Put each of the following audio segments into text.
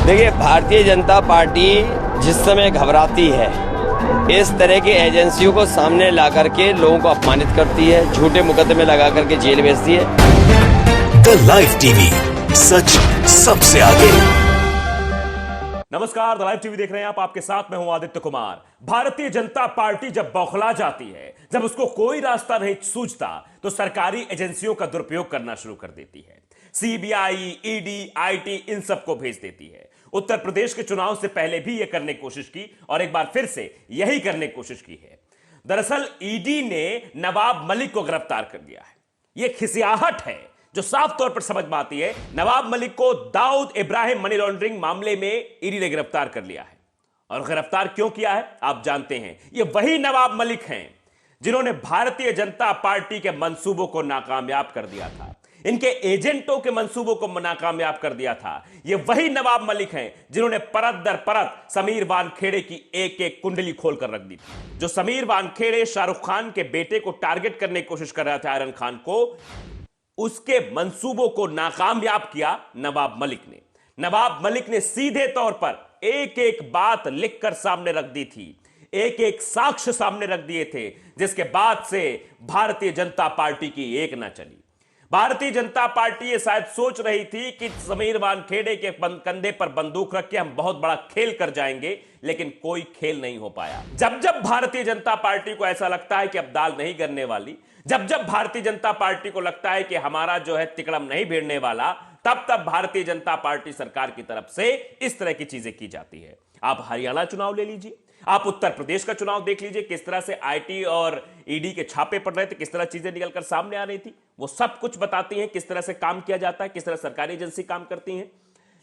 देखिए, भारतीय जनता पार्टी जिस समय घबराती है, इस तरह की एजेंसियों को सामने ला करके लोगों को अपमानित करती है, झूठे मुकदमे लगा करके जेल भेजती है। द लाइव टीवी, सच सबसे आगे। नमस्कार, द लाइव टीवी देख रहे हैं आप। आपके साथ मैं हूं आदित्य कुमार। भारतीय जनता पार्टी जब बौखला जाती है, जब उसको कोई रास्ता नहीं सूझता, तो सरकारी एजेंसियों का दुरुपयोग करना शुरू कर देती है। सीबीआई, ईडी, आईटी इन सबको भेज देती है। उत्तर प्रदेश के चुनाव से पहले भी यह करने की कोशिश की और एक बार फिर से यही करने की कोशिश की है। दरअसल ईडी ने नवाब मलिक को गिरफ्तार कर दिया है। यह खिसियाहट है जो साफ तौर पर समझ में आती है। नवाब मलिक को दाऊद इब्राहिम मनी लॉन्ड्रिंग मामले में ईडी ने गिरफ्तार कर लिया है। और गिरफ्तार क्यों किया है आप जानते हैं। यह वही नवाब मलिक हैं जिन्होंने भारतीय जनता पार्टी के मंसूबों को नाकामयाब कर दिया था, इनके एजेंटों के मंसूबों को नाकामयाब कर दिया था। ये वही नवाब मलिक हैं जिन्होंने परत दर परत समीर वानखेड़े की एक एक कुंडली खोलकर रख दी थी। जो समीर वानखेड़े शाहरुख खान के बेटे को टारगेट करने की कोशिश कर रहा था, आयरन खान को, उसके मंसूबों को नाकामयाब किया नवाब मलिक ने। नवाब मलिक ने सीधे तौर पर एक एक बात लिखकर सामने रख दी थी, एक एक साक्ष्य सामने रख दिए थे, जिसके बाद से भारतीय जनता पार्टी की एक ना चली। भारतीय जनता पार्टी ये शायद सोच रही थी कि समीर वानखेड़े के कंधे पर बंदूक रख के हम बहुत बड़ा खेल कर जाएंगे, लेकिन कोई खेल नहीं हो पाया। जब जब भारतीय जनता पार्टी को ऐसा लगता है कि अब दाल नहीं गिरने वाली, जब जब भारतीय जनता पार्टी को लगता है कि हमारा जो है तिकड़म नहीं भिड़ने वाला, तब तब भारतीय जनता पार्टी सरकार की तरफ से इस तरह की चीजें की जाती है। आप हरियाणा चुनाव ले लीजिए, आप उत्तर प्रदेश का चुनाव देख लीजिए, किस तरह से आईटी और ईडी के छापे पड़ रहे थे, किस तरह चीजें निकलकर सामने आ रही थी। वो सब कुछ बताती हैं किस तरह से काम किया जाता है, किस तरह सरकारी एजेंसी काम करती हैं।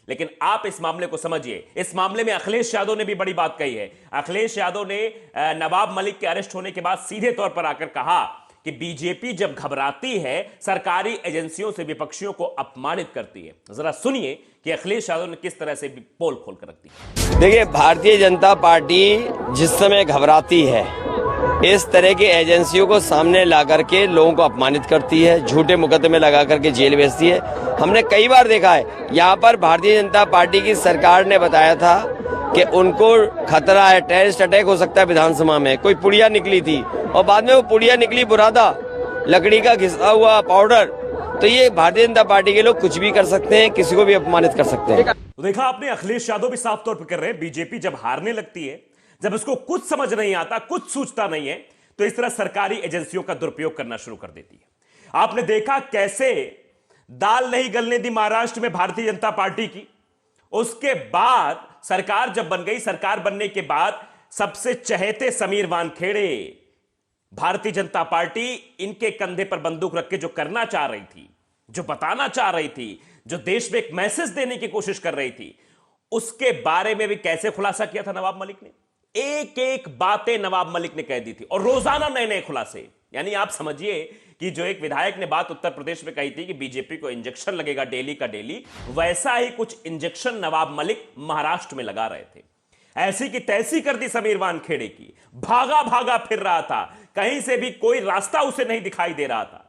लेकिन आप इस मामले को समझिए। इस मामले में अखिलेश यादव ने भी बड़ी बात कही है। अखिलेश यादव ने नवाब मलिक के अरेस्ट होने के बाद सीधे तौर पर आकर कहा कि बीजेपी जब घबराती है, सरकारी एजेंसियों से विपक्षियों को अपमानित करती है। जरा सुनिए कि अखिलेश यादव ने किस तरह से पोल खोल कर रख दी। देखिए, भारतीय जनता पार्टी जिस समय घबराती है, इस तरह की एजेंसियों को सामने ला करके लोगों को अपमानित करती है, झूठे मुकदमे लगा करके जेल भेजती है। हमने कई बार देखा है, यहाँ पर भारतीय जनता पार्टी की सरकार ने बताया था कि उनको खतरा है, टेररिस्ट अटैक हो सकता है विधानसभा में। कोई पुड़िया निकली थी और बाद में वो पुड़िया निकली बुरादा, लकड़ी का घिसा हुआ पाउडर। तो ये भारतीय जनता पार्टी के लोग कुछ भी कर सकते हैं, किसी को भी अपमानित कर सकते हैं। तो देखा आपने, अखिलेश यादव भी साफ तौर पर कर रहे हैं। बीजेपी जब हारने लगती है, जब उसको कुछ समझ नहीं आता, कुछ सूझता नहीं है, तो इस तरह सरकारी एजेंसियों का दुरुपयोग करना शुरू कर देती है। आपने देखा कैसे दाल नहीं गलने दी महाराष्ट्र में भारतीय जनता पार्टी की। उसके बाद सरकार जब बन गई, सरकार बनने के बाद सबसे चहेते समीर वानखेड़े, भारतीय जनता पार्टी इनके कंधे पर बंदूक रख के जो करना चाह रही थी, जो बताना चाह रही थी, जो देश में एक मैसेज देने की कोशिश कर रही थी, उसके बारे में भी कैसे खुलासा किया था नवाब मलिक ने। एक एक बातें नवाब मलिक ने कह दी थी और रोजाना नए नए खुलासे। यानी आप समझिए कि जो एक विधायक ने बात उत्तर प्रदेश में कही थी कि बीजेपी को इंजेक्शन लगेगा डेली का डेली, वैसा ही कुछ इंजेक्शन नवाब मलिक महाराष्ट्र में लगा रहे थे। ऐसी की तैसी कर दी समीर वानखेड़े की। भागा भागा फिर रहा था, कहीं से भी कोई रास्ता उसे नहीं दिखाई दे रहा था।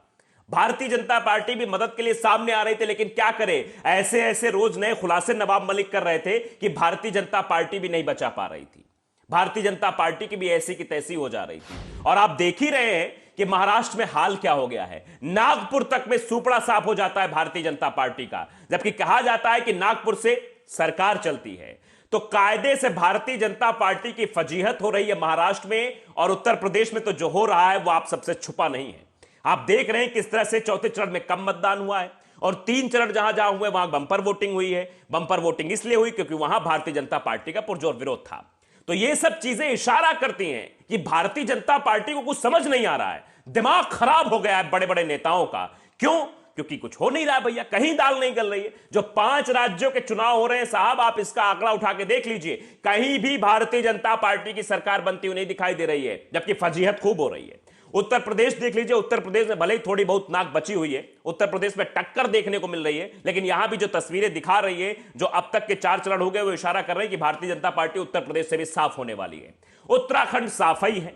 भारतीय जनता पार्टी भी मदद के लिए सामने आ रही थी, लेकिन क्या करे, ऐसे ऐसे रोज नए खुलासे नवाब मलिक कर रहे थे कि भारतीय जनता पार्टी भी नहीं बचा पा रही थी। भारतीय जनता पार्टी की भी ऐसी की तैसी हो जा रही थी। और आप देख ही रहे हैं कि महाराष्ट्र में हाल क्या हो गया है। नागपुर तक में सुपड़ा साफ हो जाता है भारतीय जनता पार्टी का, जबकि कहा जाता है कि नागपुर से सरकार चलती है। तो कायदे से भारतीय जनता पार्टी की फजीहत हो रही है महाराष्ट्र में, और उत्तर प्रदेश में तो जो हो रहा है वो आप सबसे छुपा नहीं है। आप देख रहे हैं किस तरह से चौथे चरण में कम मतदान हुआ है और 3 चरण जहां जहां हुए वहां बंपर वोटिंग हुई है। बंपर वोटिंग इसलिए हुई क्योंकि वहां भारतीय जनता पार्टी का पुरजोर विरोध था। तो ये सब चीजें इशारा करती हैं कि भारतीय जनता पार्टी को कुछ समझ नहीं आ रहा है, दिमाग खराब हो गया है बड़े बड़े नेताओं का। क्यों? क्योंकि कुछ हो नहीं रहा है भैया, कहीं दाल नहीं गल रही है। जो 5 राज्यों के चुनाव हो रहे हैं साहब, आप इसका आंकड़ा उठा के देख लीजिए, कहीं भी भारतीय जनता पार्टी की सरकार बनती हुई नहीं दिखाई दे रही है, जबकि फजीहत खूब हो रही है। उत्तर प्रदेश देख लीजिए, उत्तर प्रदेश में भले ही थोड़ी बहुत नाक बची हुई है, उत्तर प्रदेश में टक्कर देखने को मिल रही है, लेकिन यहां भी जो तस्वीरें दिखा रही है, जो अब तक के 4 चरण हो गए, वो इशारा कर रहे हैं कि भारतीय जनता पार्टी उत्तर प्रदेश से भी साफ होने वाली है। उत्तराखंड साफ ही है,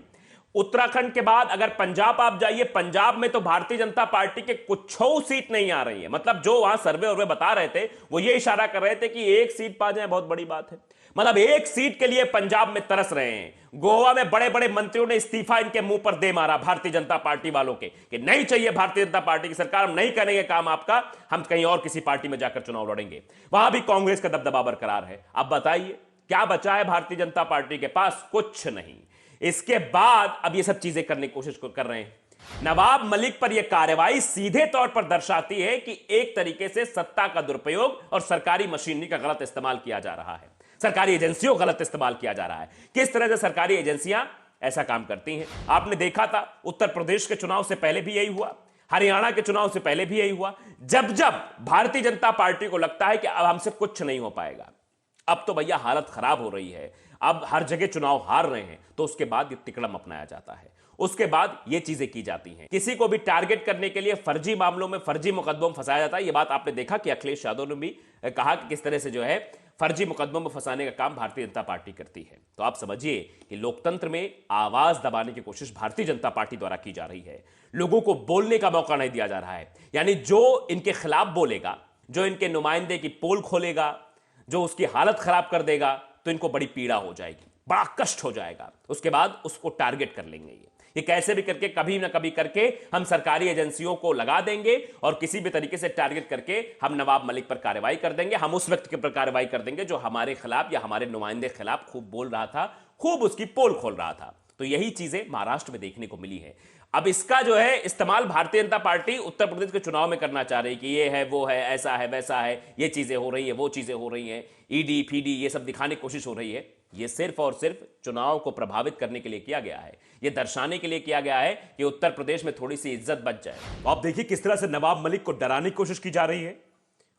उत्तराखंड के बाद अगर पंजाब आप जाइए, पंजाब में तो भारतीय जनता पार्टी के कुछ सीट नहीं आ रही है। मतलब जो वहां सर्वे और बता रहे थे वो ये इशारा कर रहे थे कि एक सीट पा जाए बहुत बड़ी बात है। मतलब एक सीट के लिए पंजाब में तरस रहे हैं। गोवा में बड़े बड़े मंत्रियों ने इस्तीफा इनके मुंह पर दे मारा भारतीय जनता पार्टी वालों के कि नहीं चाहिए भारतीय जनता पार्टी की सरकार, हम नहीं करेंगे काम आपका, हम कहीं और किसी पार्टी में जाकर चुनाव लड़ेंगे। वहां भी कांग्रेस का दबदबा बरकरार है। अब बताइए क्या बचा है भारतीय जनता पार्टी के पास? कुछ नहीं। इसके बाद अब ये सब चीजें करने की कोशिश कर रहे हैं। नवाब मलिक पर यह कार्रवाई सीधे तौर पर दर्शाती है कि एक तरीके से सत्ता का दुरुपयोग और सरकारी मशीनरी का गलत इस्तेमाल किया जा रहा है, सरकारी एजेंसियों का गलत इस्तेमाल किया जा रहा है। किस तरह से सरकारी एजेंसियां ऐसा काम करती हैं आपने देखा था। उत्तर प्रदेश के चुनाव से पहले भी यही हुआ, हरियाणा के चुनाव से पहले भी यही हुआ। जब जब भारतीय जनता पार्टी को लगता है कि अब हमसे कुछ नहीं हो पाएगा, अब तो भैया हालत खराब हो रही है, अब हर जगह चुनाव हार रहे हैं, तो उसके बाद ये तिकड़म अपनाया जाता है। उसके बाद ये चीजें की जाती हैं। किसी को भी टारगेट करने के लिए फर्जी मामलों में, फर्जी मुकदमों में फंसाया जाता है। ये बात आपने देखा कि अखिलेश यादव ने भी कहा कि किस तरह से जो है फर्जी मुकदमों में फंसाने का काम भारतीय जनता पार्टी करती है। तो आप समझिए कि लोकतंत्र में आवाज दबाने की कोशिश भारतीय जनता पार्टी द्वारा की जा रही है। लोगों को बोलने का मौका नहीं दिया जा रहा है। यानी जो इनके खिलाफ बोलेगा, जो इनके नुमाइंदे की पोल खोलेगा, जो उसकी हालत खराब कर देगा, तो इनको बड़ी पीड़ा हो जाएगी, बड़ा कष्ट हो जाएगा। उसके बाद उसको टारगेट कर लेंगे। ये कैसे भी करके, कभी ना कभी करके हम सरकारी एजेंसियों को लगा देंगे और किसी भी तरीके से टारगेट करके हम नवाब मलिक पर कार्रवाई कर देंगे। हम उस व्यक्ति के पर कार्रवाई कर देंगे जो हमारे खिलाफ या हमारे नुमाइंदे खिलाफ खूब बोल रहा था, खूब उसकी पोल खोल रहा था। तो यही चीजें महाराष्ट्र में देखने को मिली है। अब इसका जो है इस्तेमाल भारतीय जनता पार्टी उत्तर प्रदेश के चुनाव में करना चाह रही कि ये है, वो है, ऐसा है, वैसा है, ये चीजें हो रही है, वो चीजें हो रही हैं, ईडी फीडी ये सब दिखाने की कोशिश हो रही है। ये सिर्फ और सिर्फ चुनाव को प्रभावित करने के लिए किया गया है। ये दर्शाने के लिए किया गया है कि उत्तर प्रदेश में थोड़ी सी इज्जत बच जाए। तो आप देखिए किस तरह से नवाब मलिक को डराने की कोशिश की जा रही है,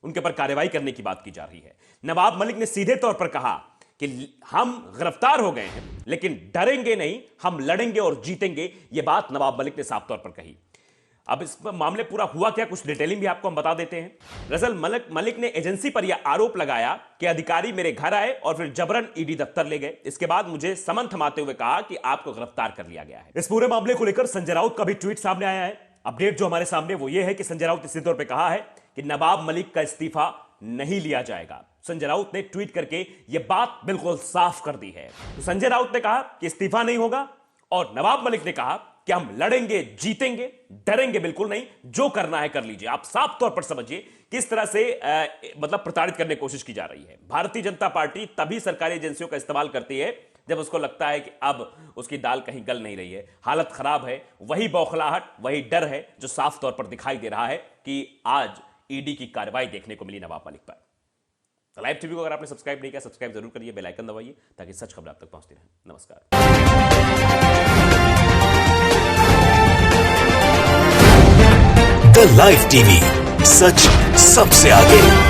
उनके पर कार्रवाई करने की बात की जा रही है। नवाब मलिक ने सीधे तौर पर कहा कि हम गिरफ्तार हो गए हैं लेकिन डरेंगे नहीं, हम लड़ेंगे और जीतेंगे। यह बात नवाब मलिक ने साफ तौर पर कही। अब इस मामले पूरा हुआ क्या, कुछ डिटेलिंग भी आपको हम बता देते हैं। दरअसल मलिक ने एजेंसी पर यह आरोप लगाया कि अधिकारी मेरे घर आए और फिर जबरन ईडी दफ्तर ले गए। इसके बाद मुझे समन थमाते हुए कहा कि आपको गिरफ्तार कर लिया गया है। इस पूरे मामले को लेकर संजय राउत का भी ट्वीट सामने आया है। अपडेट जो हमारे सामने वो ये है कि संजय राउत ने सीधे तौर पर कहा है कि नवाब मलिक का इस्तीफा नहीं लिया जाएगा। संजय राउत ने ट्वीट करके यह बात बिल्कुल साफ कर दी है। तो संजय राउत ने कहा कि इस्तीफा नहीं होगा और नवाब मलिक ने कहा कि हम लड़ेंगे, जीतेंगे, डरेंगे बिल्कुल नहीं, जो करना है कर लीजिए। आप साफ तौर पर समझिए किस तरह से मतलब प्रताड़ित करने की कोशिश की जा रही है। भारतीय जनता पार्टी तभी सरकारी एजेंसियों का इस्तेमाल करती है जब उसको लगता है कि अब उसकी दाल कहीं गल नहीं रही है, हालत खराब है। वही बौखलाहट, वही डर है जो साफ तौर पर दिखाई दे रहा है कि आज ईडी की कार्रवाई देखने को मिली नवाब मलिक पर। लाइव टीवी को अगर आपने सब्सक्राइब नहीं किया, सब्सक्राइब जरूर करिए, बेल आइकन दबाइए ताकि सच खबर आप तक पहुंचती रहे। नमस्कार। द लाइव टीवी, सच सबसे आगे।